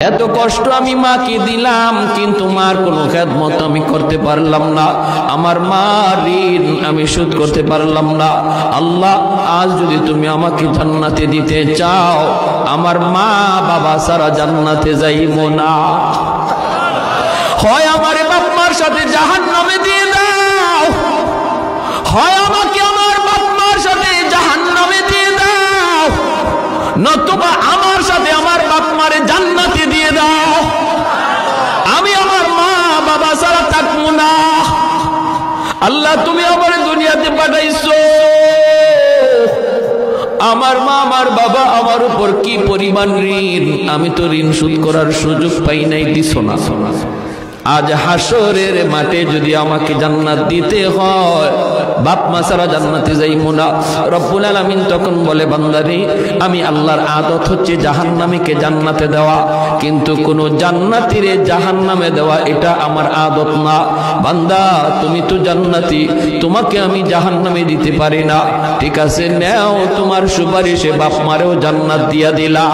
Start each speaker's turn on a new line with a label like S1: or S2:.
S1: এত কষ্ট আমি মাকে দিলাম, কিন্তু মার কোনো খেদমত আমি করতে পারলাম না। আমার মার ঋণ আমি শোধ করতে পারলাম না। আল্লাহ, আজ যদি তুমি আমাকে জান্নাতে দিতে চাও, আমার মা বাবা সারা জান্নাতে যাইবো না। হয় আমার বাপ মার সাথে জাহান্নামে দিয়ে দাও, হয় আমাকে আমার বাপ মার সাথে জাহান্নামে দিয়ে দাও, নতুবা আমার সাথে আমার বাপ মারে জান্নাতে দিয়ে দাও। আমি আমার মা বাবা ছাড়া থাকবো না। আল্লাহ, তুমি আমার দুনিয়াতে পাঠাইছো, আমার মা আমার বাবা আমার উপর কি পরিমাণ ঋণ, আমি তো ঋণ শোধ করার সুযোগ পাই নাই, দিছো না। আজ হাসরের মাঠে যদি আমাকে জান্নাত দিতে হয়, বাপ মা ছাড়া জান্নাতে যাইবো না। রব্বুল আলামিন তখন বলে, বান্দারে, আমি আল্লাহর আদত হচ্ছে জাহান্নামীকে জান্নাতে দেওয়া, কিন্তু কোন জান্নাতীরে জাহান্নামে দেওয়া এটা আমার আদত না। বান্দা, তুমি তো জান্নাতি, তোমাকে আমি জাহান্নামে দিতে পারি না। ঠিক আছে, নেও, তোমার সুপারিশে বাপ মারেও জান্নাত দিয়া দিলা।